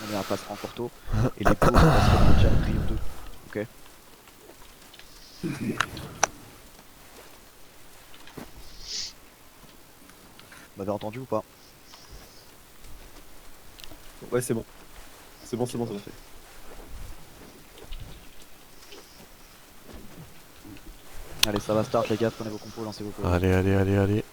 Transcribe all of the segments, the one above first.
première place en Porto. Et les pros, on va se remettre à Trio 2. Ok. Vous m'avez entendu ou pas? Ouais, c'est bon. C'est bon, c'est bon, c'est bon. Parfait. Allez, ça va start les gars, prenez vos compos, lancez vos compos. Allez, allez, allez, allez.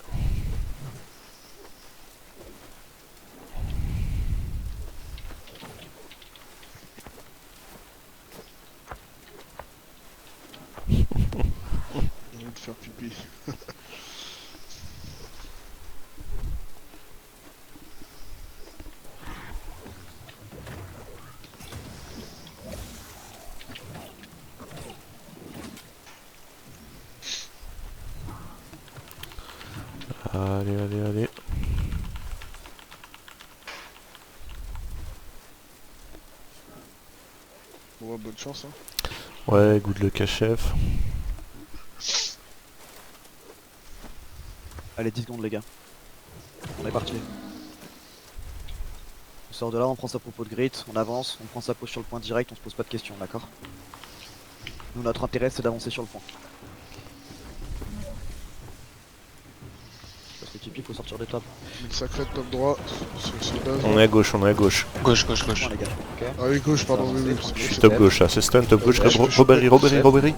J'ai envie de faire pipi. Allez, allez, allez. Bon, bonne chance, hein. Ouais, good luck à chef. Allez, 10 secondes les gars. On est parti. On sort de là, on prend sa propos de grid, on avance, on prend sa pose sur le point direct, on se pose pas de questions, d'accord? Nous, notre intérêt c'est d'avancer sur le point. Parce que Tipeee, faut sortir des tables. Une sacrée top droit sur ce base. On est à gauche, on est à gauche. Gauche, gauche, gauche. Point, les gars, ok? Ah oui, gauche, pardon, oui, oui. Je suis top gauche là, c'est stun, top gauche. Robbery, Robbery, Robbery.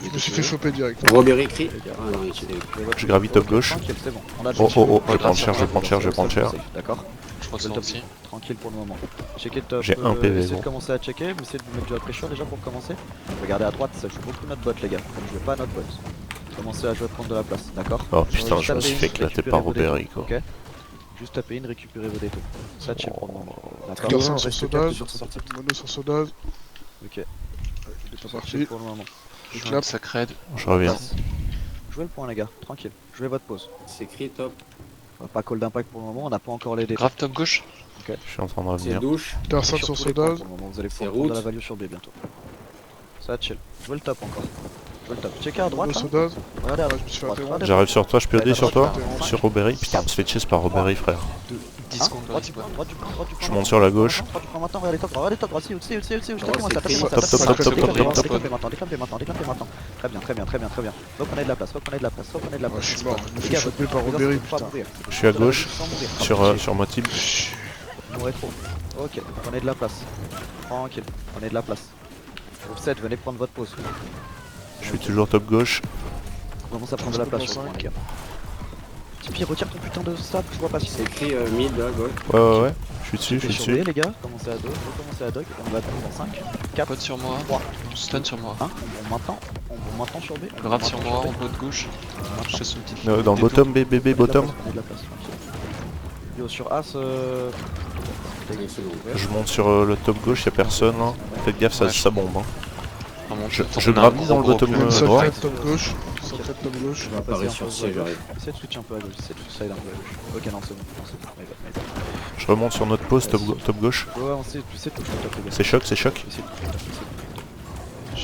Je me suis fait choper direct. Robert écrit. Ah non, il était. Je gravite top gauche. Tranquille, c'est bon. On a Oh, oh, oh, je vais prendre cher, je vais prendre cher, je vais prendre cher. D'accord? Je ressens aussi. Tranquille pour le moment. Checker le top. J'ai un PV, Essayez gros. de commencer à checker, vous essayez de vous mettre du high pressure déjà pour commencer. Regardez à droite, ça joue beaucoup notre bot les gars. Comme je jouez pas notre bot. Commencez à jouer, prendre de la place, d'accord? Oh putain, Juste je me suis taper fait une, éclater récupérer par vos défauts, Robbery quoi. Ok? Juste taper une, récupérer vos défauts. Ça chill pour le moment. D'accord? Personne sur Restez Sodaz. calme sur ce sortie. Mono sur Sodaz. Ok. Il est pas Chill parti. pour le moment. Je Je clap. sacred. Je reviens. Jouez le point les gars, tranquille. Jouez votre pause. C'est écrit top. On va pas call d'impact pour le moment, on n'a pas encore les défauts. Grave top gauche. Je suis en train de C'est revenir. douche. Personne sur tous les points Sodaz. pour le moment, vous allez C'est pouvoir prendre de route. la value sur B bientôt. Ça chill. Jouez le top encore. Jouez le top. Checkez à droite Mono là. Sodaz. Regardez à Ah, droite. je me suis fait Droite, interrompre. J'arrive sur toi, je peux aider sur toi. Ouais. Sur Robbery. Putain, on se fait chase par Robbery frère. 10 Hein? secondes. Droite du point, droite du point, droite du point. Je monte sur la gauche. Droite du point maintenant, regardez top, droite, si, c'est tapez-moi ça, pris. tapez-moi ça, Top, top, top, top, top, top, top. déclampez maintenant. Très bien, très bien, très bien, très bien. Faut qu'on ait de la place, faut qu'on ait de la place, faut qu'on ait de la Ouais, place. je suis mort. Je me Les fais gars, choper votre- par les gars, Robbery, faut pas putain. mourir. Je suis à gauche. Sans mourir. Sur ma team. Vous mourrez trop. Ok, prenez de la place. Tranquille, prenez de la place. Offset, venez prendre votre pause. Je suis toujours top gauche. On commence à prendre de la place sur le point, les gars. Tipeee, retire ton putain de stab, je vois pas si C'est écrit mid à gauche. Ouais, ouais, ouais. Je suis dessus, je suis sur dessus. B, les gars, commencez à dog, recommencez à dog, on va attendre dans 5, 4, Pote sur moi. 3, Stun sur moi. 1, on maintenant sur B. on Grave sur maintenant moi B. en haut de gauche. Je te sous le petit. Dans le bottom, BBB, bottom. Prenez de la place, tranquille. Yo, sur As, Une seconde. Je monte sur le top gauche, y'a personne. Hein. Faites gaffe, ça bombe. Hein. Je On a un gravis dans le gros bottom plan. Une droit. sacrée top gauche. Sacrée top gauche. Je vais apparaître Vas-y, sur on C, peut- j'arrive. Essaye de switch un peu à gauche, essaye de side un peu à gauche. Ok, non, c'est bon, my bad. Je remonte sur notre poste, top gauche. Ouais, on sait, tu sais tout, je top les gars. C'est choc, c'est choc. Essayez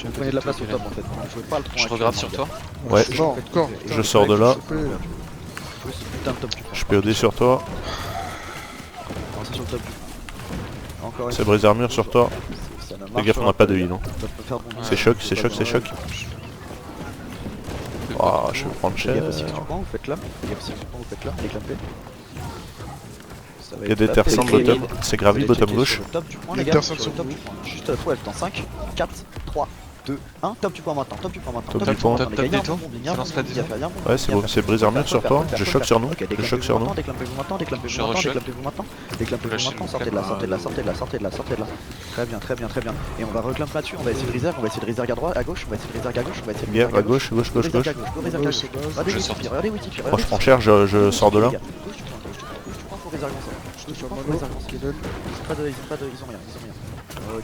de prenez de la place au top en fait. Jouez pas le tronc. Je regrave sur toi. Ouais, Non, encore. je sors de là. Jouez ce putain de top du Je peux aider sur toi. Avancez sur le top du Encore une C'est brise armure sur toi. Ça ne Fais marche gaffe, on pas. a pas de heal. Hein. Ça peut faire bondir. C'est choc, c'est choc, c'est choc. Ah, je vais prendre Faites cher. gaffe aussi que du point, vous faites là. Faites gaffe aussi que du point, vous faites là. Déclampez. Ça va Il y a être des tapé. terres écrit bottom. mid. C'est gravi, bottom Checker gauche. sur le top du point, Il y a les gars. personne Sur sur le top vous. du point. Juste à toi, dans 5, 4, 3, 2, 1. Top du point maintenant. Top du point maintenant. Top Top du point. maintenant, les gars. Il y a un Top bon bombing, il y des a un tours. bon Ça lance pas bombing, des il y a un bon Ouais, bombing, c'est il y a bon, un c'est brise armure sur toi. Je choc sur nous. Ok, Je choc sur nous. déclampez-vous maintenant, déclampez-vous Je maintenant, rechoc. déclampez-vous maintenant, déclampez-vous Flash, maintenant, sortez de là, sortez de là, sortez de là, sortez de là, sortez de là. Très bien, très bien, très bien. Et on va reclamp là-dessus, on va essayer de reserve, on va essayer de reserve à droite, à gauche, on va essayer de reserve à gauche, on va essayer de Gaffe, reserve à gauche, gauche, gauche, gauche. Mono Sodaz. Regardez Je où sors. Tipeee, regardez où Tipeee, Moi, je prends cher, je sors de là. Gauche du point, gauche du point, gauche du point, faut réserve comme ça. Je Gauche te du fais point, faut mono. réserve comme ça. Kevin. Ils ont rien, ils ont rien.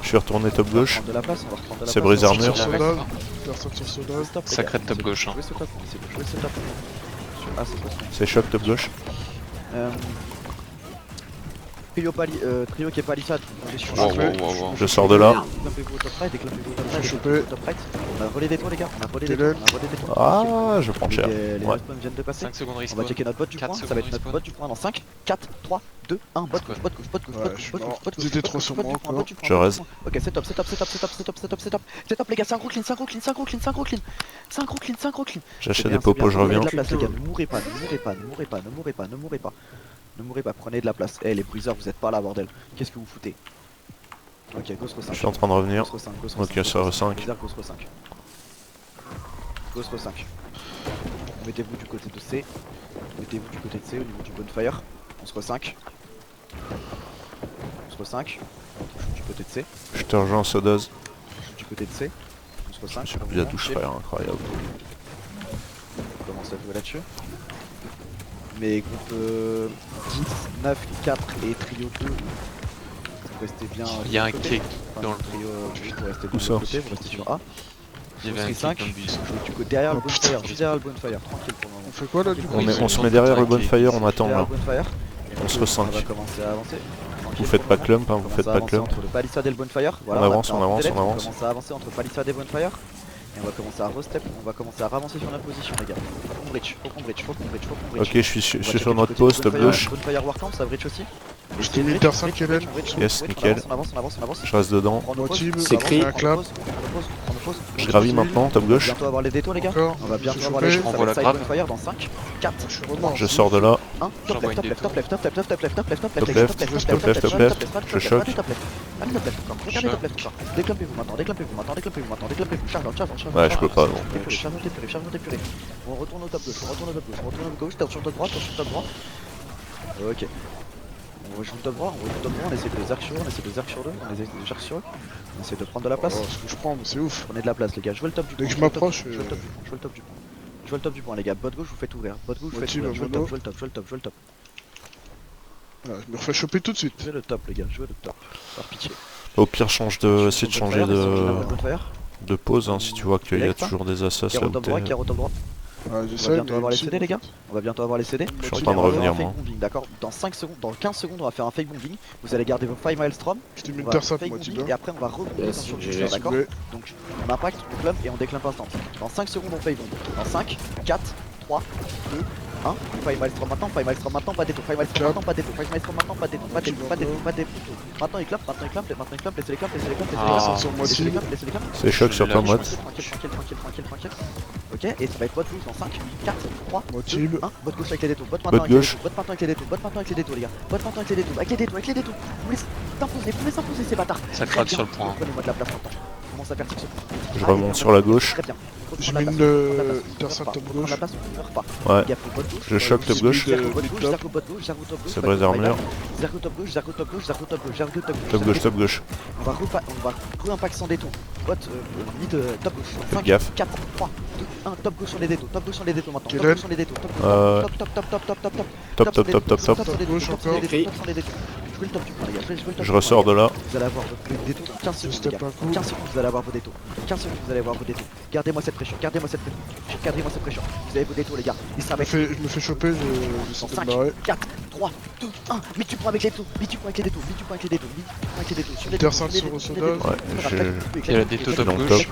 Je suis retourné top On va gauche. reprendre de la place, on va reprendre de la C'est place. brise On va armure. Sur reprendre de la Sodaz. place. Personne sur Sodaz. Jouez ce top, les Sacré gars. top gauche. Jouez ce top, essayez de jouer ce top. Sur A, c'est possible. C'est choc, top gauche. Trio qui est palissade. On est sur Wow, la- wow, wow, wow. Je sors de là. Déclampez-vous au top right, déclampez-vous au top right, Je suis déclampez-vous au top right. On a volé des toits les gars, on a volé des toits, Dylan. on a volé des toits. Ah, je prends cher. Les Ouais. respawns viennent de passer. 5 secondes On va respawn. checker notre bot du 4 point, ça va secondes être notre respawn. bot du point dans 5, 4, 3, 2, 1, bot gauche, bot gauche, bot gauche, Ouais, bot je suis gauche, mort. bot gauche, Ils étaient bot trop gauche, sur bot moi du point, encore. bot du point, Je bot du reste. point. Ok, setup, setup, setup, setup, setup, setup, setup. Setup les gars, 5 clean, 5 clean, 5 clean, 5 clean. 5 clean, 5 clean. J'achète C'est des bien, c'est popos, bien. je Prenez reviens. de la place les gars, ne mourrez pas, ne mourrez pas, ne mourrez pas, ne mourrez pas, ne mourrez pas. Ne mourrez pas, prenez de la place. Eh les briseurs, vous êtes pas là bordel. Qu'est-ce que vous foutez? Ok, Ghost 5. Je suis en train de revenir. Ghost 5, Ghost Ok, 5, ça Ghost 5. 5. Briseur, Ghost 5. Ghost 5. Mettez-vous du côté de C. Mettez-vous du côté de C au niveau du bonfire. On se re-5. On se re-5. Du côté de C. Je te rejoins, Sodaz. Du côté de C. On se re-5. J'ai plus la douche, frère, incroyable. On commence à jouer là-dessus. Mais groupe 10, 9, 4 et trio 2. Vous restez bien. Il y a un côté. cake Enfin, dans le trio. Vous restez Où de ça l'autre côté, vous restez sur A. Il y avait un Ghost cake 5. dans le bus. Du côté derrière le Oh, putain. bonfire. Juste derrière le bonfire. Tranquille pour le moment. On fait quoi là du coup? On se met derrière le bonfire, on attend Derrière là. le bonfire. On se On va re-5. commencer à avancer. Vous faites pas clump, hein, vous faites pas clump. Entre le palissade et le bonfire. Voilà, avance, va on avance, faire un on On avance. commence à avancer entre palissade et bonfire. Et on va commencer à restep, on va commencer à ravancer sur notre position les gars. Faut qu'on bridge, faut qu'on bridge, faut qu'on bridge, faut qu'on bridge. Ok, je suis On va sur checker notre du côté poste, du top bonfire, gauche. Bonfire Warcamp, ça bridge aussi. J'étais mis personne qui est là. Yes, nickel. On avance, on avance, on avance. Je reste dedans. Prends nos Motive, pauses, c'est on avance, clean. on Un clap. pause, on pause, on pause. Je gravis maintenant, top On va gauche. bientôt avoir les détours les gars. Encore. On va bientôt Je avoir suis les chopé. choses, ça Envoie va la être side grappe. bonfire dans 5, 4, Je suis remort. Je sors de là. 1, top J'envoie left, une top left, top left, top left, top left, top left, top Top left, left, top left, top left, top left. Je choque. Allez top left, allez top left encore, regardez top left encore. Déclampez-vous maintenant, déclampez-vous maintenant, déclampez-vous maintenant, déclampez-vous, charge, charge, charge. Ouais, je peux pas, non. Charge, épuré, charge, épuré. On retourne au top gauche, on retourne au top gauche, on retourne au gauche, sur top droit, sur top droit. Ok. On rejoue le top droit, on rejoue le top droit, on essaie de les arcs sur eux, on essaie de les arcs sur eux, on essaie de les arcs sur eux. On essaie de prendre de la place. Oh, ce que je prends, mais c'est ouf. Prenez de la place les gars, jouez le top du Dès point. que je jouez le top, m'approche, jouez le top, jouez le top du point. Jouez le top du point les gars, bot gauche vous faites ouvrir, bot gauche vous faites Motive, ouvrir, jouez le mono. top, jouez le top, jouez le top, jouez le top. Voilà, je me refais choper tout de suite. Jouez le top les gars, jouez le top. Par pitié. Au pire, change de. Essaye de changer de. de pause hein, si tu vois qu'il y a toujours des assassins là Carreau où top t'es. droit, carreau top droit. Ouais, On j'essaie, va bientôt mais avoir les c'est CD bon. les gars. On va bientôt avoir les CD. Je suis en train de revenir, moi. D'accord, dans 5 secondes, dans 15 secondes on va faire un fake bombing. Vous allez garder vos 5 maelstrom. Je t'ai mis On une va terre simple, fake moi, bombing Tibia. et après on va rebondir Yes, sur le j'ai tueur, d'accord. Ouais. Donc on impacte, on clump et on déclimpe instant. Dans 5 secondes on fake bomb. Dans 5, 4, 3, 2, 1. 5 maelstrom maintenant, 5 maelstrom maintenant, pas d'étau. 5 maelstrom maintenant, pas d'étau. 5 maelstrom maintenant, pas d'étau. Pas d'étau, pas d'étau, pas d'étau. Maintenant il clappe, maintenant il clappe, maintenant il clappe, laissez les claps, laissez les claps, laissez les Ah. claps. Sur moi, Laissez les Tibia. claps, laissez les claps. C'est choc sur ta Tranquille, mode. Tranquille. Ok, et ça va être bot gauche dans 5, 4, 3, 2, Motive. 1. Bot gauche avec les détours, bot maintenant avec les gauche. détours, bot maintenant avec les détours, bot maintenant avec les détours les gars. Bot maintenant avec les détours, avec les détours, avec les détours. Vous laissez imposer ces bâtards. Ça craque sur le point. Prenez-moi de la place maintenant. Commence à faire tic ce point. Je remonte sur la gauche. Très bien. Je Reprends la mets place, une reprends la place, terre on simple meurt top pas. On gauche. la place, on meurt pas. Ouais. Gaffe au bot gauche. Je choque top gauche. Zergo bot mid gauche, top. Zergo bot gauche, Zergo top gauche. C'est brise armure. Zergo top gauche, Zergo top gauche, Zergo top gauche, Zergo top gauche. Top gauche, top gauche. On va re-impact sans détour. Bot mid top gauche. Faites 5, gaffe. 4, 3, 2, 1. Top gauche sur les détours. Top gauche sur les détours maintenant. Top Kellen. gauche sur les détours. Top Top, top. top. Sur les Gauche détours, encore. top sur les détours, top sur les détours. Jouez le top du point les gars. Jouez le top Je du point, ressors les de gars. là. Vous allez avoir votre détour dans 15 secondes les step gars. un coup. 15 secondes vous allez avoir vos détours. 15 secondes vous allez avoir vos détours. Gardez-moi cette pression, gardez-moi cette pression. Gardez-moi cette pression. Vous avez vos détours les gars. Ils Je savent me avec fais- je me fais choper, dans j'essaie de 5, me barrer. 4, 3, 2, 1. Mais tu prends avec les détours. Mais tu prends avec les détours. Mais tu prends avec les détours. Mais tu prends avec les détours. Sur les Terre détours, sainte les sur détours, Soda. les détours. Ouais, Il y a la déto top Donc, gauche.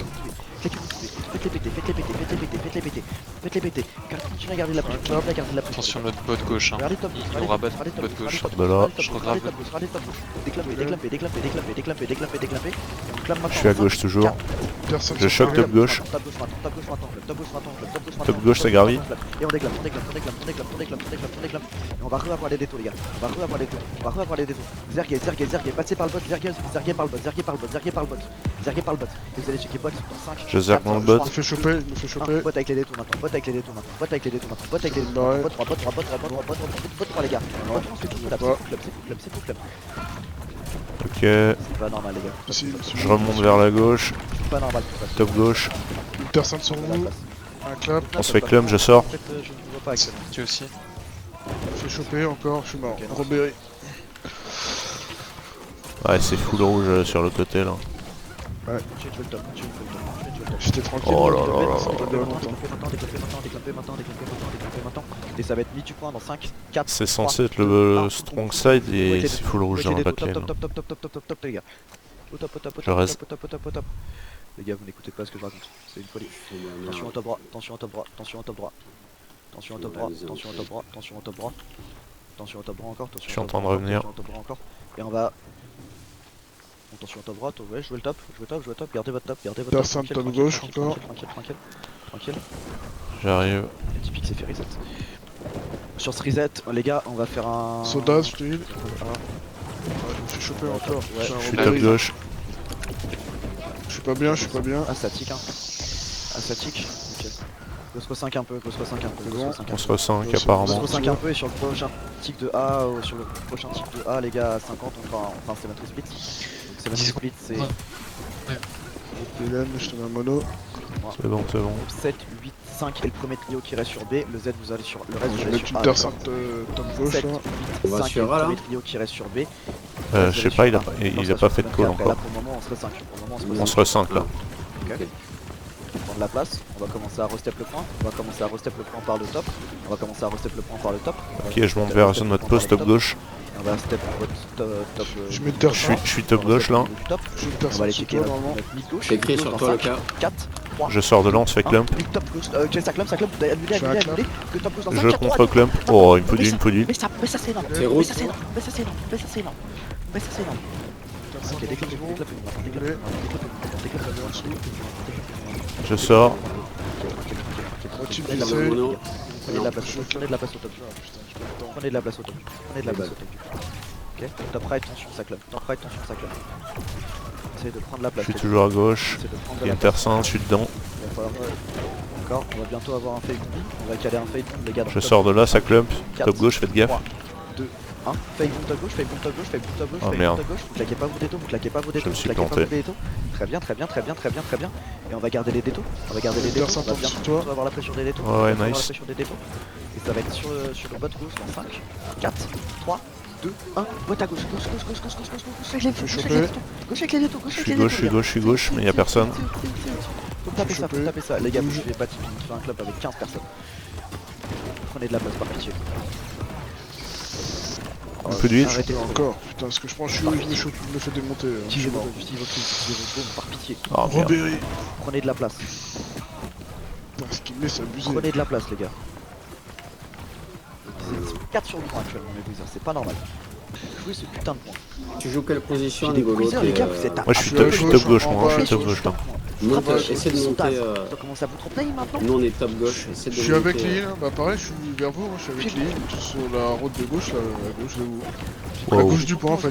Faites-les péter, faites-les péter, faites-les péter, faites-les péter, faites-les péter. Continuez à garder la pression, continuez à garder la pression. Attention notre bot gauche. Hein. Regardez top Il gauche, nous regardez rabat top, bot gauche. regardez top, De là. regardez top, Je regardez regrave. top gauche, regardez top gauche. Déclampez, déclampez, déclampez, déclampez, déclampez, déclampez, déclampez. Et on clame maintenant. Je suis à gauche toujours. Terre simple Je sur choque Paris. top gauche. Top gauche maintenant, top gauche maintenant, top gauche maintenant, top gauche maintenant. Top gauche, ça gravit. Et on déclame, on déclame, on déclame, on déclame, on déclame, on déclame, on déclame. Et on va re-avoir les détours les gars. On va re-avoir les détours. On va re-avoir les détours. Zerguez, Zerguez, Zerguez, passez par le bot, Zerguez, Zerguez par le bot, Zerguez par le bot, Zerguez par le bot. Zerguez par le bot. Et vous allez checker bot dans 5. Je zergue dans le bot. Je me fais choper, je me fais choper. Bot avec les détours maintenant, bot avec les détours maintenant, bot avec les détours maintenant, bot avec les détours maintenant, bot 3, bot 3, bot 3, bot 3, bot 3, bot 3 les gars. Bot 3 c'est tout club, c'est tout club, c'est tout club, c'est tout club. Ok. C'est pas normal les gars. Si, Je remonte vers la gauche. C'est pas normal tout ça. Top gauche. Une terre simple sur vous. Un clap. On se fait clump, je sors. En fait, je ne vois pas avec ça. Tu aussi. Je me fais choper encore, je suis mort. Ok, non. Robéry. Ouais, c'est full rouge sur le côté là. Ouais. Je vais le top, je vais le top. J'étais tranquille. Oh là mais là là là. ça va durer longtemps. Déclampez maintenant. Et ça va être mi du point dans 5, 4. C'est censé être le strong side et il faut le rouge dans la back lane. Top les gars. Au top. Je reste. Les gars, vous n'écoutez pas ce que je raconte. C'est une folie. Attention au top droit, attention au top droit, attention au top droit. Attention au top droit, attention au top droit, attention au top droit. Attention au top droit encore, attention. Je suis en train de revenir. Attention au top droit encore. Et on va. Attention au top droite, ouais, jouez le top, gardez votre top, Personne top gauche encore. Tranquille. J'arrive. Typique c'est fait reset. Sur ce reset, les gars, on va faire un. Soda, je te heal. Je me fais choper encore. Ouais. J'ai un Je suis rebelle. top gauche. Je suis pas bien, je suis pas bien. Ah, statique, hein. Ah, statique. Ok. Go 5 un peu, go 5 un peu. Bon. On se ressent apparemment. Go 5 un peu et sur le prochain tic de A, sur le prochain tic de A, les gars, à 50, on fera un 7 split. Donc 7 split, c'est Hélène, je te mets un mono. C'est bon, c'est bon. 7, 8, 5 et le premier trio qui reste sur B. Le Z, vous allez sur le reste, Je vous vais allez mettre sur une A. personne top gauche 7, là. 8, On va 5 et sur le A, là. premier trio qui reste sur B. Je sais pas, il a pas fait de call Là encore. pour le moment, on se re-5. On se ressent là. Ok. Prendre la place, on va commencer à restep le point, par le top, Ok, je monte vers notre poste top gauche. On va step votre top. Je mets une Je personne. suis top gauche là. Top. J'ai une On va personne aller sous checker toi notre normalement. mid gauche. C'est écrit sur toi le cas. 4, 3. Je sors de là, on se fait clump. Top gauche. Ok, ça clump. Annulé. Que top gauche dans 5, Je 4, 3. contre clump. Oh, il me faut du. Mais ça c'est énorme. C'est rouge. Mais ça c'est énorme. Ok, déclenche. Je sors. Moitié Prenez de la blessé. Mono. Prenez de la place au top. Prenez de la place au top. Ok, top right, tension, ça clump. Essayez de prendre la Je place. suis toujours à gauche. Essayez de prendre Il y a la une place. personne, je suis dedans. Il va falloir, D'accord, on va bientôt avoir un fade boom. On va caler un fade boom, les gars. Je sors de là, ça clump. Top gauche, faites gaffe. 2, 1. Fade boom top gauche. Oh, merde. Vous claquez pas vos détos, Je me suis planté. Très bien. Et on va garder les détos. On va Personne bientôt tombe sur toi. avoir la pression des détos. Ouais, On va avoir nice. la pression des détos. Et ça va être sur le bot gauche dans 5, 4, 3, 2, 1. Boîte à gauche. Gauche avec les détos. Gauche avec les détos. Je suis gauche, mais il y a personne. Faut taper ça. Les gars, vous suivez pas Tipeee. On fait un club avec 15 personnes. Prenez de la place par pitié. Un peu d'huile. Arrêtez Encore. Putain, ce que je prends, je me fais démonter. Je suis mort. Utilisez votre bombe par pitié. Oh merde. Robéry. Prenez de la place. Putain, ce qu'il met, c'est abusé. Prenez de la place, les gars. C'est 4 sur le point actuellement, mes Wizards, c'est pas normal. Jouez ce putain de point. Tu joues quelle position J'ai au des niveau de Wizards, l'autre les gars, vous êtes à Moi je suis top gauche, moi. Je suis top gauche là. Essaie de monter. On commence à vous tromper maintenant. Nous on est top gauche. Essaie de Je suis avec monter, Lille, bah pareil, je suis vers vous, moi je suis avec Lille, sur la route de gauche, là, à gauche de vous. À Wow. gauche du point en fait.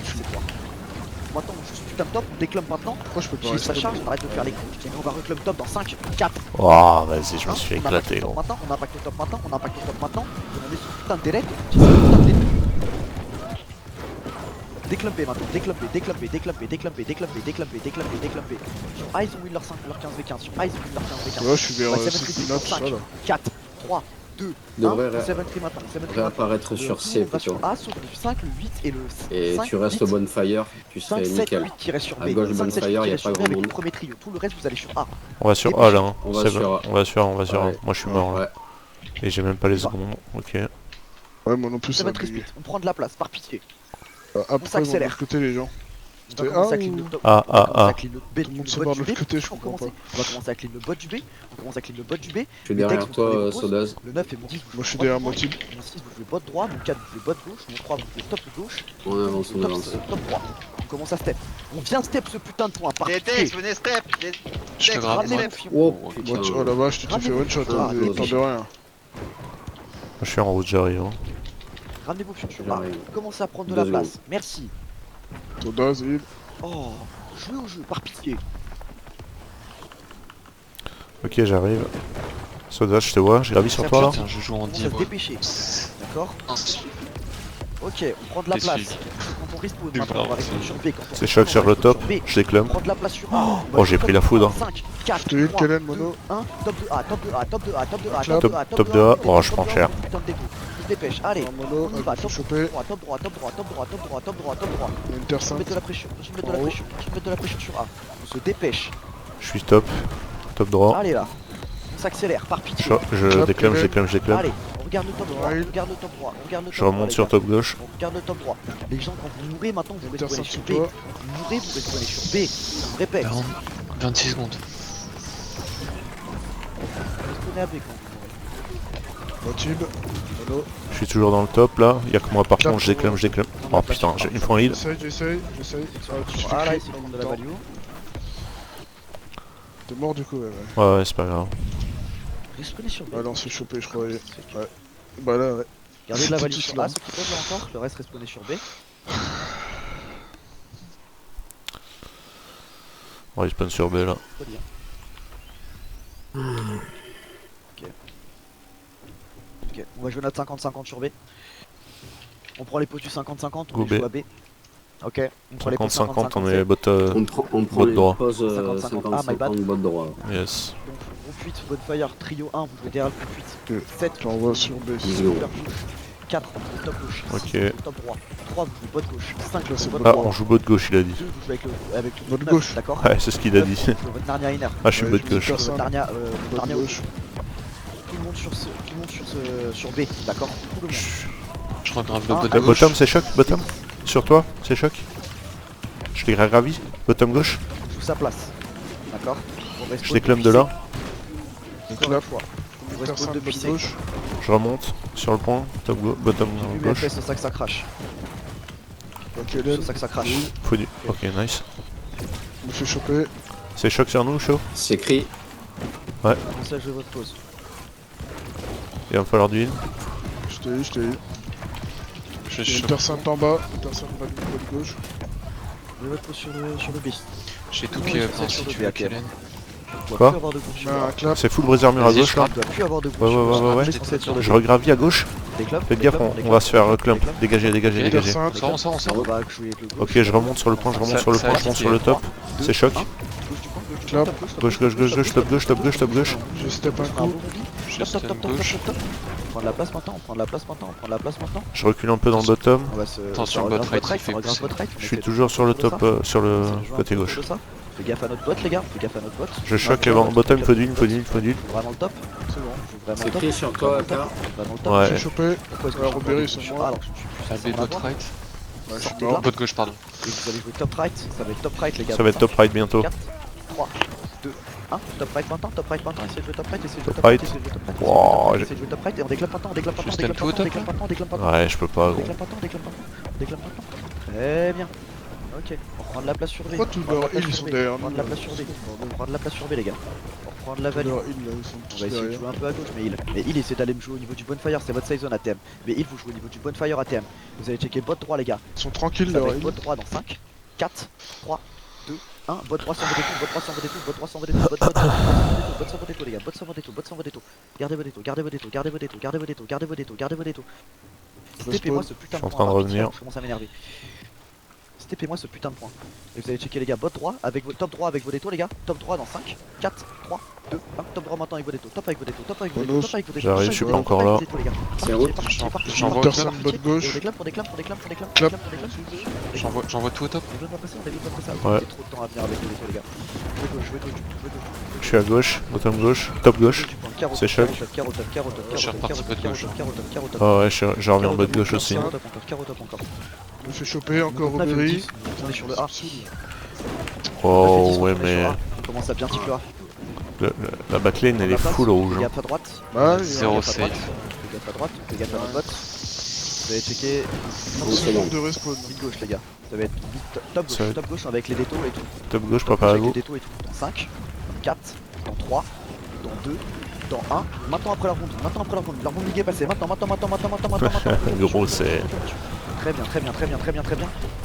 Maintenant, on joue putain de top, on déclump maintenant. Pourquoi je peux pas Si ça rester charge, arrête de faire les coups. Et on va reclump top dans 5, 4. Oh, vas-y, je me suis fait éclater gros. Maintenant, on impacte le top maintenant, on impacte le top maintenant. On est sur putain de délai. Putain de délai. Déclumpé maintenant, déclumpé. Sur Eyes on win leur 5, leur 15v15. Sur Eyes on win leur 15v15. Ouais, je suis vers Ouais, 7 Septina, tout ça là. 4, 3, 2, Devrait 1. 7 maintenant, 7 devrait apparaître sur C On va sur plutôt. A, sur le 5, le 8 et le Et 5, tu restes au bonfire, tu 5, serais 7, nickel. 8 qui reste sur B. À gauche du 5, 7, 8 bonfire, qui y a reste pas sur B grand avec monde. le premier trio. Tout le reste, vous allez sur A. On va sur A là. Hein. On va C'est sur bon. A. On va sur A. Ouais. Moi je suis mort. Ouais. Hein. Et j'ai même pas les secondes. Ok. Ouais, moi non plus, ça 7 split. On prend de la place, par pitié. Après, de s'accélère. l'autre côté, les gens. On va C'était commencer A à clean le ou... top. Ah, On va ah, commencer à ah. clean le B, Tout le monde se barre de l'autre côté, je comprends pas. On va commencer à clean le bot du B. On commence à clean le bot du B. Je suis derrière toi, Sodaz. Le 9 et mon 10, vous Moi, je suis jouez derrière bot mon droit. team. Mon 6, vous jouez bot droit. Mon 4, vous jouez bot gauche. Mon 3, vous jouez top gauche. On avance, on Top, avance. top droit. On commence à step. On vient step ce putain de point par Les pitié. Dex, venez step. Je te grave, Ramenez moi. les pions. Oh Moi, putain. oh la vache, tu t'es fait one shot, Ah, hein, mais- t'en de rien. Je suis en route, j'arrive. Hein. Ramenez vos pions sur A. J'arrive. Commencez à prendre de 2 la place. Merci. Todaz, il. Oh, jouez au jeu par pitié. Ok, j'arrive. Soda, je te vois. J'ai gravi sur toi là. Tiens, je joue en On commence à div. se dépêcher. D'accord. Ok, on prend de la Qu'est-ce place. que Quand on respawn, Nulle maintenant, on va part, rester sur B. Quand on C'est choc sur le top. B, Je déclame. prendre de la place sur A. Oh, j'ai pris la foudre. 5, 4, Je te heal, 3, Kellen, 2, mono. 1, top de A, top de A, top de A, top de A, Top, top de A, top de A. Oh, je prends cher. Putain de déco. se dépêche. Allez, En mono, on y va. faut Top choper. droit, top droit, top droit, top droit, top droit, top droit, top droit. Il y a une terre Je sainte. mets de la pression, je mets de la En haut. pression, je mets de la pression sur A. On se dépêche. Je suis top. Top droit. Allez là. On s'accélère, par pitié. Je déclame, je déclame, je déclame. Allez, on regarde le top droit, Ouais. on regarde le top droit, on regarde le top Je droit, remonte les sur gars. top gauche. On regarde le top droit. Les gens, quand vous mourrez maintenant, vous Terre respawnez sainte sur sur B. toi. Vous mourrez, vous respawnez sur B. Je répète, 26 secondes. respawnez à B quand vous mourrez. La tube. Mono. Je suis toujours dans le top là. Y'a que moi par Clap. contre, je déclame, je déclame. Oh putain, il me faut un heal. J'essaye. Ah là, il se prendre de la value. T'es mort du coup, ouais. Ouais, c'est pas grave. Respawnez sur B. Ah là, on se fait choper, je croyais. Ouais. Bah là, ouais. Gardez de la C'était value tous sur là. A, ceux qui peuvent là encore, le reste respawnez sur B. On respawn sur B là. Faut dire. Ok, on va jouer notre 50-50 sur B. On prend les posts du 50-50, Go on B. les joue à B. Ok, on prend les posts 50-50, on 50-50. est bot. On prend Bot les droit. poses 50-50. Ah, my bad. 50-50 bot droit. Yes. Donc, groupe 8, Bonfire, trio 1, vous jouez derrière le groupe 8. 7, J'envoie sur B. 10 secondes. top gauche. 4, top gauche. Ok. 6, top droit. 3, vous jouez bot gauche. 5, Là, c'est bot bot Ah, droit. on joue bot gauche, il a dit. 2, vous jouez avec le Bot 9, gauche. d'accord. Ouais, c'est ce qu'il a 9, dit. vous jouez votre Narnia inner. Ah, je suis Ouais, bot je gauche. dis Votre Narnia, Bot Narnia gauche. tout le monde sur B, d'accord. Tout le monde. Je regrave Ah, le bot ah, gauche. Bottom, c'est choc, bottom. Sur toi, c'est choc. Je l'ai ravi. Bottom gauche. Je joue sa place. D'accord. Je déclame de là. Donc là, fois. On terre respawn sainte, depuis bot C. gauche. Je remonte sur le point. Bottom gauche. UMFS, c'est ça que ça crache. Ok, C'est Hélène. ça que ça crache. Faut du. Ok, nice. Je me fais choper. C'est choc sur nous, chaud. C'est écrit. Comment ça, je veux votre pause. Il va me falloir du heal. Je t'ai eu. Je Il y a suis une terre sainte en bas. Terre sainte bot gauche. Je veux votre pause sur le B. J'ai tout Non, qui il est faut si sur tu le veux, B, Kellen. Il doit Quoi plus avoir de groupe Je sur mets le un A. clap. C'est full brazier armure à Vas-y, gauche je là. Il doit plus avoir de groupe Ouais, sur le ouais, A. ouais, ouais. Je suis censé être sur le B. Je regravis à gauche. Des clubs, Faites des gaffe, clubs, on va se faire clump. des clubs. Dégagez, dégagez, Ok. dégagez. Terre sainte. On sort. On va jouer avec le gauche. Ok, je remonte sur le point, je remonte sur le point, je monte sur le top. C'est choc. Gauche du point, gauche du Clap. point, Gauche, gauche, gauche, gauche, top gauche, top gauche, top gauche. Je step un Un coup. bon Juste top, top, top, gauche. top, top, top. On prend de la place maintenant, on prend de la place maintenant, on prend de la place maintenant. Je recule un peu dans le bottom. On va se. Attention, on le bot regrave right, il fait on regrave pousser. votre right, on Je suis essaie toujours de- sur le de ça. top, sur On le essaie de jouer un côté peu gauche. de ça. Fais gaffe à notre bot, les gars, fais gaffe à notre bot. Je choque avant le bottom, faut du heal, faut du heal, faut du heal. Vraiment le top. C'est bon, je joue vraiment C'est le top. écrit sur toi, Vraiment le top. Car. Vraiment le top. Ouais. J'ai chopé. Pourquoi est-ce que Ouais, je suis Robéry, encore- sur je suis- moi. alors, je suis plus La censé B en bot avoir. right. Ouais, je suis Sortez mort. là. Bot gauche, pardon. Et vous allez jouer top right, ça va être top right les gars. Ça va être top right bientôt. 4, 3, 2, 1, top right maintenant, top right maintenant, essayez de jouer top right, essayez de jouer Top top right, right. essayez de jouer top right, Wow, essayez de jouer top right, et on déclame maintenant, on déclame maintenant, on Juste déclame un tout au maintenant, on top, déclame maintenant, on déclame maintenant, Ouais, je peux pas, on gros. déclame maintenant, on déclame maintenant, on déclame maintenant. Très bien. Ok, on reprend de la place sur B. Pourquoi tous On reprend de la leurs place heals, ils sur sont B. derrière On reprend de la nous, place sur B. On reprend de la place sur B les gars. On reprend de la value. Leurs heals, là, ils sont On tous va essayer de derrière. jouer un peu à gauche, mais il essaie d'aller me jouer au niveau du bonfire, c'est votre saison ATM. Mais il vous jouez au niveau du bonfire ATM. Vous allez checker bot droit les gars. Ils sont tranquilles, Ça va leurs être bot heals. droit dans 5, 4, 3, 2, 1. Bot droit sans vos détours, bot droit sans vos détours, bot droit sans vos détours, bot sans vos détours, bot sans vos détours les gars, bot sans vos détours, bot sans vos détours. Gardez vos détours, gardez vos détours, gardez vos détours, gardez vos détours, gardez vos détours, gardez vos détours. Stepez-moi ce putain Je suis en de train point. de par pitié, revenir. Je commence à m'énerver. Stepez-moi ce putain de point. Et vous allez checker les gars, bot droit avec vos top droit avec vos détours les gars. Top droit dans 5, 4, 3, 2, 1. Top droit maintenant avec vos détours. Top avec vos détours, top avec vos détours, top avec vos détours. J'arrive, top je suis avec pas vos détours, encore là. top avec vos détours, les gars. C'est route. Par pitié, par pitié, J'envoie par au top. pitié. Bot gauche. Et on déclame, on déclame, on déclame, on déclame, on Clap. déclame, on déclame. J'envoie tout au top. On déclame pas ça, on déclame pas ça. Ouais. J'ai trop de temps à venir avec les détours les gars. Jouez gauche, jouez gauche, jouez gauche. Je suis à gauche, bottom gauche, top gauche. C'est choc. Je suis reparti bot gauche. Ah ouais, je reviens en bot gauche aussi. encore. Je me fais choper encore Donc, on a fait Robéry. 10, on est sur le A. Oh ouais, mais On commence à bien tirer le A. la backlane elle est full rouge. Fais hein. gaffe à droite. Bah, il y a Zéro Fais gaffe à droite. safe. Fais gaffe à droite. Fais gaffe à notre bot. Vous allez checker 30 secondes de respawn. mid gauche les gars. Ça va être top Ça va gauche, top gauche avec les détos et tout. Top gauche, Top pas par avec les vous. détos et tout. Dans 5, dans 4, dans 3, dans 2, dans 1. Maintenant après la ronde. Maintenant après la ronde. La ronde ligue est passée. Maintenant. Gros, c'est. Très bien. Et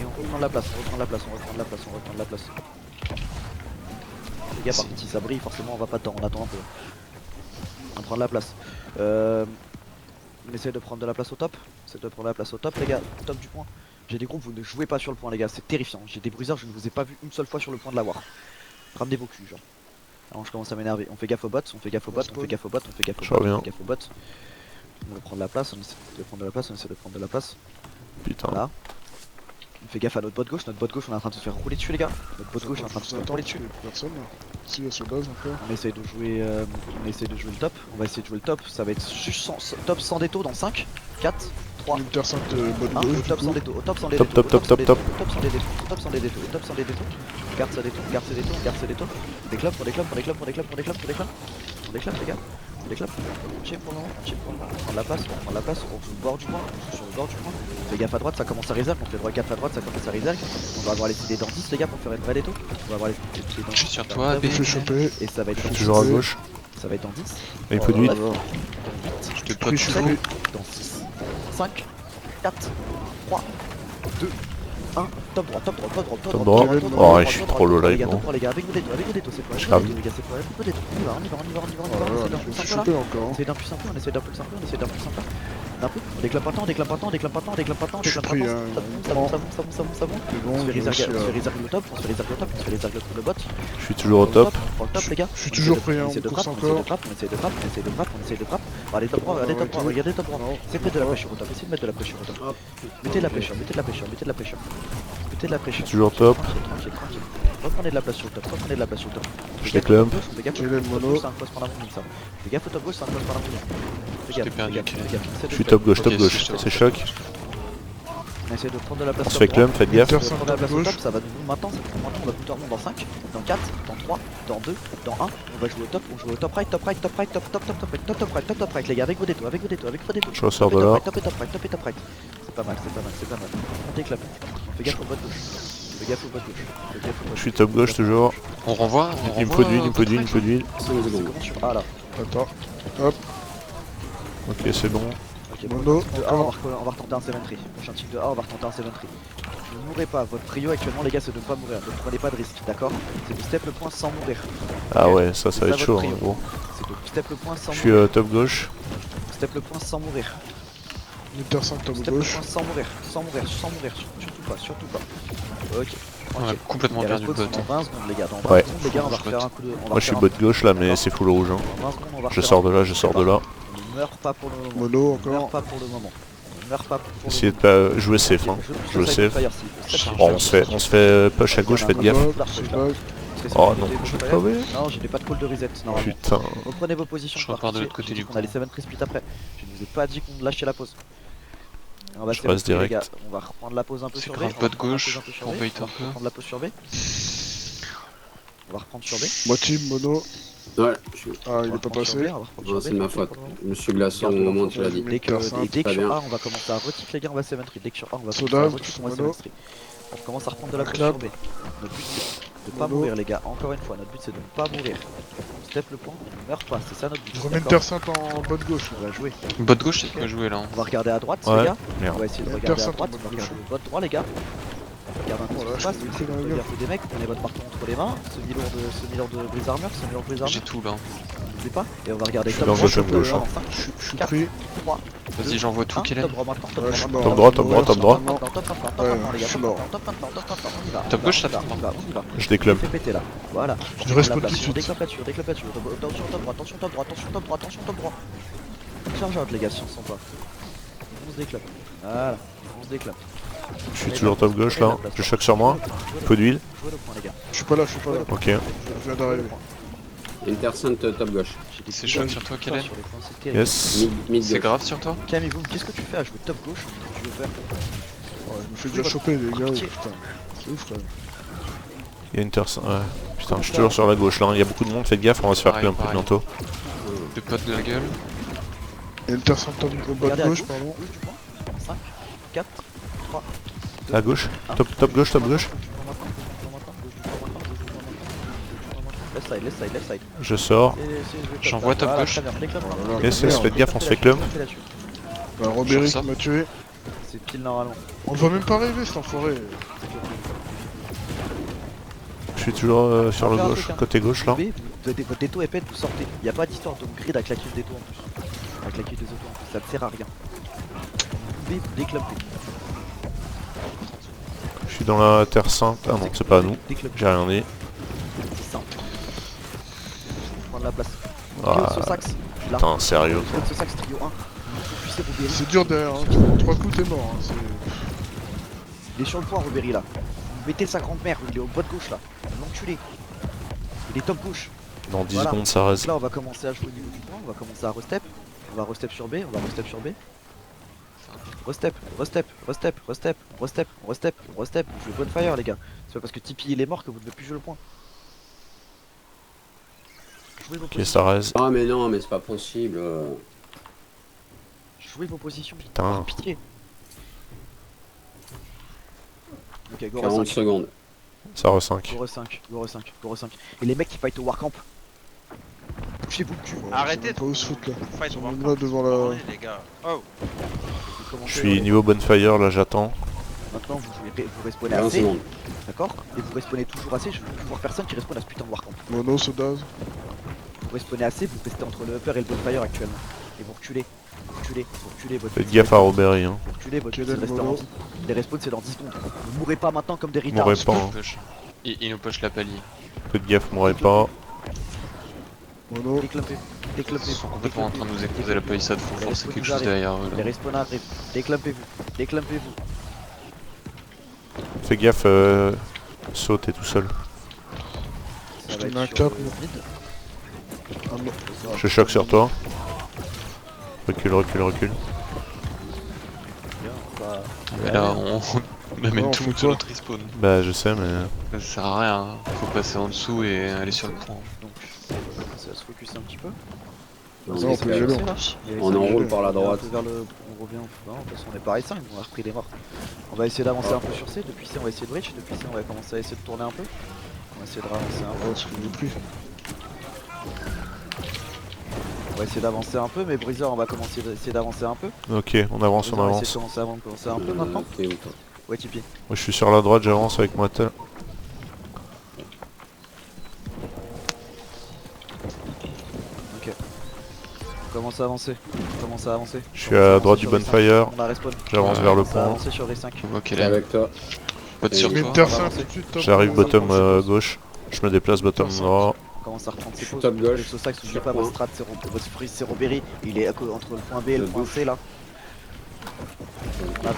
on reprend de la place, on reprend de la place. Les gars, par contre, si ça brille, forcément, on va pas dedans, on attend un peu. On prend de la place. On essaie de prendre de la place au top. C'est de prendre la place au top, les gars. Top du point. J'ai des groupes, vous ne jouez pas sur le point, les gars. C'est terrifiant. J'ai des bruiseurs, je ne vous ai pas vu une seule fois sur le point de l'avoir. Ramenez vos culs, genre. Alors, je commence à m'énerver. On fait gaffe aux bots, on fait gaffe aux bots, on fait gaffe aux bots, on fait gaffe aux Je bots, on reviens. fait gaffe aux bots. On va prendre la place, on essaie de prendre de la place, on essaie de prendre de la place. Putain. Voilà. On fait gaffe à notre bot gauche, on est en train de se faire rouler dessus les gars. Notre bot gauche est en train de se faire rouler dessus. Personne. Si, il y a Sodaz encore. On essaie de jouer le top, on va essayer de jouer le top, ça va être juste top sans déto dans 5, 4, 3, Inter 5 bot 1, gauche. au top sans déto, au top sans les Top, déto, top, top, top, top. top sans les déto, top sans les déto, top sans les déto. Garde sa déto, garde ses déto, garde ses déto. Des clubs, on déclame les gars. On déclame. Chill pour le moment, On prend la place, on joue le bord du point, on joue sur le bord du point. Fais gaffe à droite, ça commence à reserve, on fait droit gaffe à droite, ça commence à reserve. On va avoir les idées dans 10 les gars pour faire une vraie déto. On va avoir les idées dans 10. Je suis sur toi, Je fais choper. Et ça va être dans 10. Toujours à gauche. Ça va être dans 10. Et il faut de l'huile. Je te Pris, je suis pote. pris. Dans 6, 5, 4, 3, 2, 1, top droit. Top droit. Oh, je suis trop low live, gros. Les gars, avec vos détos, c'est quoi? Je crame. Les gars, c'est quoi? Vos détos. On y va. Je me suis chopé encore. On essaie d'un plus simple, on essaie d'un peu. D'un peu. On déclame pas tant. Je suis pris, hein. Ça monte. C'est bon, On se fait j'ai réussi reserve le top, on se fait reserve le bot. Je suis toujours au top. On prend le top les gars. Je suis toujours pris, hein, On essaie de on course frappe, encore. on essaie de frappe. Allez top droit, regardez top droit. Essayez de mettre de la pression au top, Hop. Mettez de la pression. Toujours top. Tranquille. Reprenez de la place sur le top, Je déclame. Fais gaffe, J'ai le top mono. gauche, c'est un cross par la mouvement ça. Fais gaffe au top gauche, c'est un cross par la mouvement. Je t'ai perdu, Kellen. Je suis top gauche. C'est choc. On essaie de prendre de la place On se sur fait le droit. clum, faites gaffe. Inter On va 5 prendre de la place au gauche. top, ça va nous maintenant, on va tout remonter dans 5, dans 4, dans 3, dans 2, dans 1, on va jouer au top, on joue au top right, top right les gars, avec vos détos. Je ressors de là. Top right. C'est pas mal. On déclame. Fais gaffe au bot gauche. Je suis top gauche toujours. On renvoie. Il me faut de l'huile. C'est bon sur A là. Attends. Ok, c'est bon. Ok, Mono, de A, on va retenter un 7-3. Prochain type de A, on va retenter un 7-3. Ne mourrez pas, votre prio actuellement les gars c'est de ne pas mourir, ne prenez pas de risque, d'accord? C'est de step le point sans mourir. Ah ouais, ça va être votre chaud, prio. hein, gros. C'est de step le point sans Je suis mourir. top gauche. Step le point sans mourir. Inter 5 top Step le gauche. point sans mourir. Surtout pas. Ok. On a tranquille. complètement Il perdu le reste bot. dans 20 secondes les gars, dans 20 Ouais. secondes les gars on va refaire un coup de... Moi je suis bot gauche là, mais c'est full rouge. Hein. Dans 20 secondes on va Je refaire sors un- de là. On ne meurt pas pour le moment. Mono On ne meurt encore. pas pour le moment. Essayez de pas jouer safe. Hein. Je le sais. sais. Oh, on se fait push à gauche, faites gaffe. Oh non, je l'ai pas vu. Non, j'ai pas de call de reset normalement. Putain. Reprenez vos positions. Je repars de l'autre côté J'ai dit du qu'on coup. allait 7 split après. Je ne vous ai pas dit qu'on lâchait la pause. On va Je se reste faire, les direct. gars. On va reprendre la pause un peu C'est sur B. grave, On va bot reprendre la gauche, pause un peu sur on B. bait un On va peu. reprendre la pause sur B. On va reprendre sur B. Moi team mono. Ouais, Ah, il On va est pas reprendre sur B, passé. on va reprendre non, sur c'est B, de ma tranquille faute. pour le moment. Je me suis glacé au moment où tu l'as dit. Dès que Pas sur bien. A on va commencer à retic les gars, on va 7 Dès que sur A on va commencer Soda, à retic, on va mono. 7 On commence à reprendre de la pause Clap. sur B. Notre but c'est de pas Mono. mourir les gars, encore une fois, notre but c'est de ne pas mourir. On step le point, on meurt pas, c'est ça notre but. Je remets d'accord Inter 5 en bot gauche. On va jouer. Bot gauche, c'est ce qu'on va jouer là. hein. On va regarder à droite Ouais. les gars. Merde. On va essayer de Inter regarder à 5 droite, en on va gauche. regarder votre droit les gars. On regarde un peu Voilà, ce qui se passe, je on te essaie de fais la regarder gueule. des mecs, prenez votre marteau entre les mains, semi-lourd de brise armure, J'ai tout là. n'oubliez pas. Et on va regarder Je suis dans le bottom gauche, hein. Je suis 4, pris. 3, Vas-y, j'envoie tout, Kellen. top droit maintenant, Ouais, je suis mort. Top droit, top droit. top maintenant, les gars, je suis mort. top maintenant, on y va. Top gauche, ça on tombe. y va. Je déclame. Fais péter là, voilà. Je reste pas On tout de suite. déclape là-dessus. Attention top droit. Charge out les gars si on sent pas. On se déclape. Voilà, on se déclape. Je suis toujours top gauche là. Je choque sur moi. Peu d'huile. Jouez le point les gars. Je suis pas là. Ok. Je viens d'arriver. Inter 5 top gauche. J'ai des C'est coups choc sur toi, Kellen. sur les points, c'est terrible. Yes. Mid C'est gauche. grave sur toi. Camille, vous, qu'est-ce que tu fais à jouer top gauche? Tu veux faire Ouais, je me fais déjà choper les gars. Pitié. Putain. C'est ouf quand même. Il y a une terre. Ouais. Putain, je suis toujours sur la gauche là. Il y a beaucoup de monde. Faites gaffe, on va se faire Pareil, clump pareil. bientôt. De potes de la gueule. Inter 5 top bot Regardez à gauche, gauche, pardon. gauche du point. 5, 4, 3, À gauche. Top gauche. Left side. Je sors. J'envoie top gauche. Yes, yes, faites gaffe, on se fait clump. Bah, Robéric Sur ça. m'a tué. C'est pile normalement. On le voit même pas arriver cet enfoiré. Je suis toujours sur le gauche, côté gauche là. Votre déto épais, vous sortez. Y'a pas d'histoire de grid avec la kill déto en plus. Avec la kill des autos en plus, ça ne sert à rien. Vous déclopez. Je suis dans la terre sainte. Ah non, c'est pas à nous. J'ai rien dit. C'est simple. Prendre la place. Ah, Ce sax. Là. putain, sérieux Ce sax trio 1. avancez Ribéry. C'est dur derrière, hein. Tu prends 3 coups, t'es mort. Hein. Il est sur le point Ribéry là. Vous mettez sa grande-mère, il est au bas de gauche là. L'enculé. Il est top gauche. Dans 10 Voilà. secondes, ça Donc reste. là on va commencer à jouer au niveau du point, on va commencer à restep. On va restep sur B, on va restep sur B. Restep, restep, restep, restep, restep, restep, restep. Vous jouez bonfire les gars. C'est pas parce que Tipeee il est mort que vous ne devez plus jouer le point. Jouez vos Ok, positions. ça reste. Ah mais non, mais c'est pas possible. Jouez vos positions. Putain. Par pitié. Ok, go 40 5. secondes. Ça re 5. Go 5, go 5, go 5. Et les mecs qui fight au Warcamp. Touchez-vous le cul. Arrêtez pas où se foutre là. Fight Ils sont Warcraft. même là devant la. Parlez, les gars. Oh, Je suis niveau bonfire, là j'attends. Maintenant vous jouez, vous respawnez 40 assez. secondes. D'accord. Et vous respawnez toujours assez. Je veux plus voir personne qui respawn à ce putain de Warcamp. Mono, Sodaz. Vous respawnez assez, vous restez entre le upper et le bonfire actuellement. Et vous reculez. Vous reculez, vous reculez votre. Faites gaffe à Robéry, hein. Vous reculez, votre Quel but, est c'est de le rester en mono vie. Les respawns c'est dans 10 secondes. Vous mourrez pas maintenant comme des retards. Mourrez pas, hein. Il nous push la palier. Faites gaffe, mourrez pas. Mono. Déclampez, déclampez. Ils sont complètement en train de nous écraser la palissade, faut forcer quelque chose derrière eux Les là. respawns arrivent. Déclampez-vous, déclampez-vous. Fais gaffe, saute, t'es tout seul. Ça Je va te mets un être cap, sur, moi. mid. Ah non. Je choque sur toi. Recule, recule, recule. Bien, on va- Mais là, on amène on tout fout le monde sur quoi notre respawn. Bah je sais, mais... Ça sert à rien, hein. Faut passer en dessous et aller sur le point. Donc, ça va se focus un petit peu. Non, Non, mais on peut y aller, là. On enroule par la droite. Vers le... On revient, non, de toute façon on est pareil 5, on a repris des morts. On va essayer d'avancer un peu sur C, depuis C on va essayer de reach, depuis C on va commencer à essayer de tourner un peu. On va essayer de ravancer un peu. Oh, ce que j'ai pris. On va essayer d'avancer un peu, mais Breezer on va commencer à essayer d'avancer un peu. Ok, on avance, Breezer, on va essayer avance. de commencer un peu maintenant. T'es où toi? Ouais Tipeee. Moi je suis sur la droite, j'avance avec moi tel. Ok. On commence à avancer. On commence à avancer. Je suis à droite du Sur les cinq. bonfire. On a respawn. J'avance vers le On va point. avancer sur les 5. Ok, T'es là, avec toi. pote sur Et- toi. Intercept tout de suite. top. J'arrive On bottom va gauche. Je me déplace bottom droit. On commence à reprendre ses Je suis pauses. top gauche. Les Sosax, n'oubliez Sur pas point. votre strat, votre freeze, c'est Robéry. Il est entre le point B et le De point gauche. C là. Là,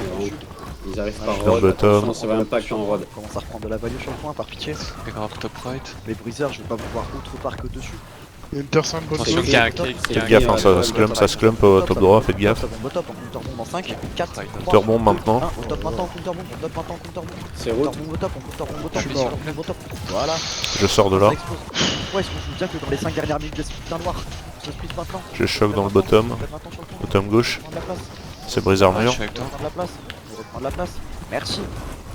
Ils arrivent Ouais, par je suis en rod. bottom. Attention, ça va impact en rod. On commence à reprendre de la value sur le point par pitié. C'est grave, top right. Les briseurs, je vais pas vous voir autre part que dessus. Intercept bot Attention gauche. qu'il y a un Top. kick. C'est Faites qui, gaffe, hein, ouais, ça sclump au top droit, faites gaffe. Ça bombe au top, on counter bombe en 5, 4, Counter 3, bombe maintenant. 1, au top maintenant, on counter bombe, au top maintenant, on counter bombe. C'est Counter route. bombe au top, on counter bombe au top, Je suis mort. counter bombe au top. Voilà. Je sors de là. Ça explose. Pourquoi est-ce qu'on joue bien que dans les 5 dernières minutes de ce putain de noir? On se split maintenant. Je choque dans le Maintenant, bottom. on fait maintenant sur le point. Bottom gauche. On reprend de la place. C'est brisé Je armure. suis avec On toi. reprend de la place. On reprend de la place. Merci.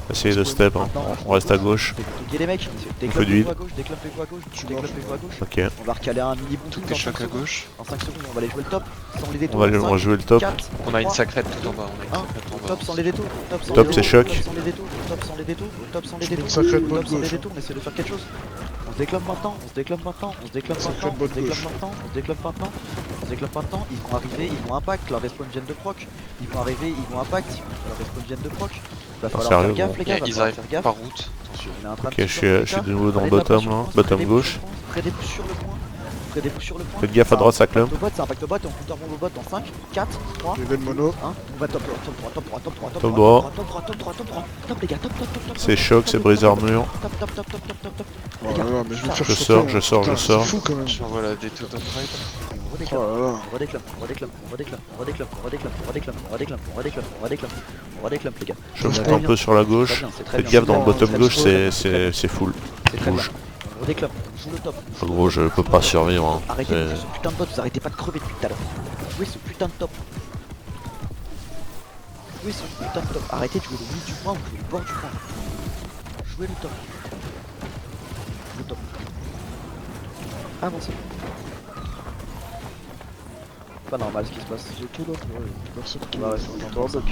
Essayez de step, hein. On reste à gauche. Ok les mecs, fait du heal. déclampez-vous à gauche, déclampez-vous à gauche, déclampez-vous à gauche. Ok. On va recaler un mini bon Tout truc est en 5 choc à secondes. gauche. En 5 secondes, on va aller jouer le top sans les détours. On va jouer le top. 4, On a une sacrette tout en bas. On a une Un, sacrette en bas. top sans les détours. Top sans Top, les c'est détours, choc. Top sans les détours. Top sans les détours. Top sans les Je mets une détours. sacrette Top botte sans les gauche. détours. On essaie de faire quelque chose. On se déclame maintenant. On se déclame maintenant. On se déclame Sacrette maintenant. On botte se déclame gauche. maintenant. On se déclame maintenant. On se déclame maintenant. Ils vont arriver. Ils vont impact. Leur respawn viennent de proc. Ils vont arriver. Ils vont impact. Leur respawn viennent de proc. Va falloir Sérieux, faire gaffe bon. les gars. Va Ils falloir arrivent faire gaffe. par route. Attention. On est en train Ok, de je suis de nouveau dans le bottom là. Bottom gauche. Prédez-vous sur le point. Prédez-vous sur le point. Faites gaffe à droite, ça clump. Impact bot, c'est impact bot et on counter bombe au bot dans 5, 4, 3, Level mono. 1. On va top 3, top 3, top 3, top 3, Top droit. top 3, top 3, top 3. Top les gars, top, top, top, top. C'est choc, c'est brisé armure. Top, top, top, top, top, top, top. Oh là là, mais je vais te faire Je sauter, sors, hein. je sors, Putain, je sors. C'est fou quand même. J'envoie la déto top right. On Oh redéclame, là là. on redéclame, on redéclame, on redéclame, on redéclame, on redéclame, on redéclame, on redéclame, on redéclame, on redéclame, on redéclame les gars. Je monte un peu sur la gauche. Faites gaffe dans le bottom gauche, c'est full. C'est très bien. Rouge. On redéclame, on joue le top. En gros, je peux pas survivre. Hein. Arrêtez de C'est- jouer ce putain de top, vous arrêtez pas de crever depuis tout à l'heure. Jouez ce putain de top. Jouez ce putain de top. Arrêtez de jouer le milieu du point, vous jouez le bord du point. Jouez le top. Le top. Avancez. Pas normal ce qui se passe. J'ai tout là. Ouais, personne qui On va rester en dehors bloc.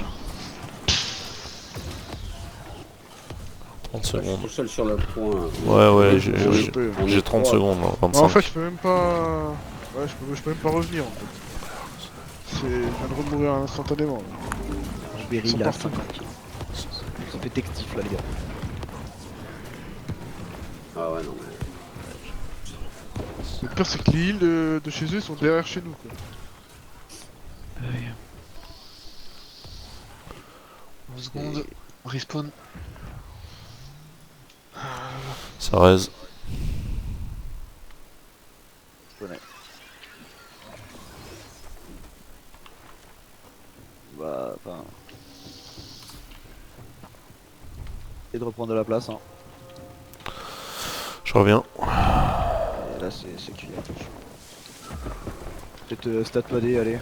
30 Je suis secondes. tout seul sur le point. Ouais, ouais, On est j'ai 30 trois. secondes, hein, Non, en 25. fait, je peux même pas. Ouais, je peux même pas revenir en fait. Je viens de remourir instantanément. là. Berry Ils sont il a partout. 50 kills. Ça fait textif là les gars. Ah ouais, non, mais. Le pire, c'est que les heals de chez eux sont derrière chez nous quoi. secondes. Respawn. Ça raise. Je connais. Bah, enfin. Et de reprendre de la place, hein. Je reviens. Et là, c'est cuit. Peut-être stat padé, allez.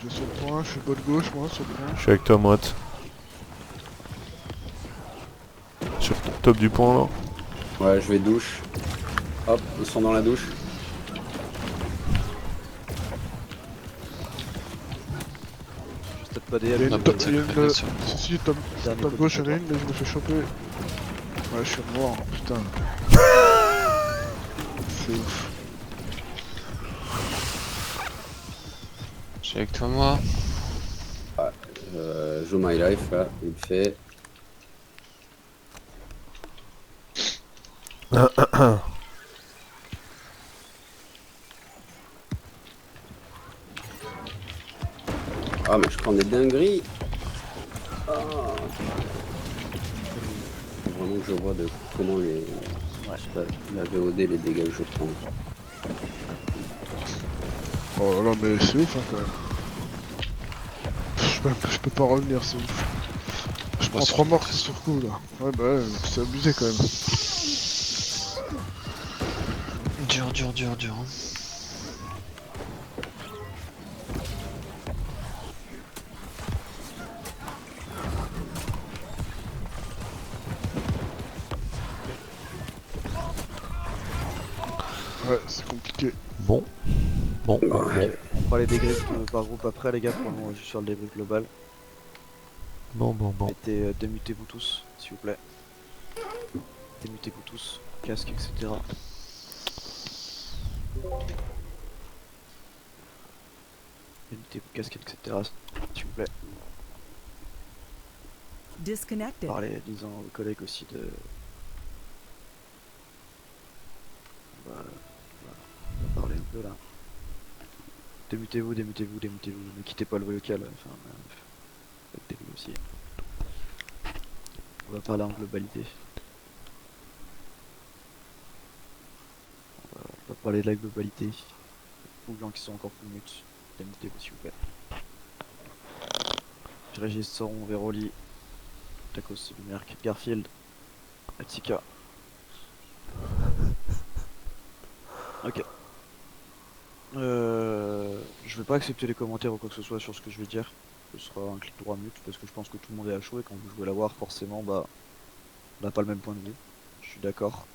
Je vais sur le point, je suis bas de gauche moi sur le point. Je suis avec toi, Moite. Sur le top du pont là. Ouais, je vais douche. Hop, ils sont dans la douche. Stat padé, Il y a allez. On a une pas top, de il y a sacré, une... bien sûr. Si, top Dernier top côté gauche, il y en a toi. une, mais je me fais choper. Ouais, je suis mort, putain. C'est ouf. Je suis avec toi, moi. Joue My Life là, il fait. Ah mais je prends des dingueries. Ah. Faut vraiment que je vois de comment les. Je sais pas, la VOD, les dégâts que je prends. Oh là là, mais c'est ouf hein, quand même. Je peux pas revenir, c'est ouf. Je prends Bah, 3 morts c'est- sur coup là. Ouais bah ouais, c'est abusé quand même. Dur, dur, dur, dur. Hein. Ouais, c'est compliqué. Bon. Bon. Ouais. On fera les débriefs par groupe après, les gars. Pour le moment, juste sur le débrief global. Bon. Mettez, démutez-vous tous, s'il vous plaît. Démutez-vous tous, casque, etc. Démutez-vous, casque, etc. S'il vous plaît. Disconnected. Parlez, disant aux collègues aussi de. On va parler un peu là. Démutez-vous, ne quittez pas le bruit local. Enfin, faites des bruits aussi. On va parler en globalité. On va parler de la globalité. Ou gens qui sont encore plus mutes. Démutez-vous s'il vous plaît. Régis, Sauron, Veroli, Tacos, Lumerc, Garfield, Atsika. Ok. Je vais pas accepter les commentaires ou quoi que ce soit sur ce que je vais dire. Ce sera un clic droit mute parce que je pense que tout le monde est à chaud et quand vous jouez la War, forcément, bah, on n'a pas le même point de vue. Je suis d'accord.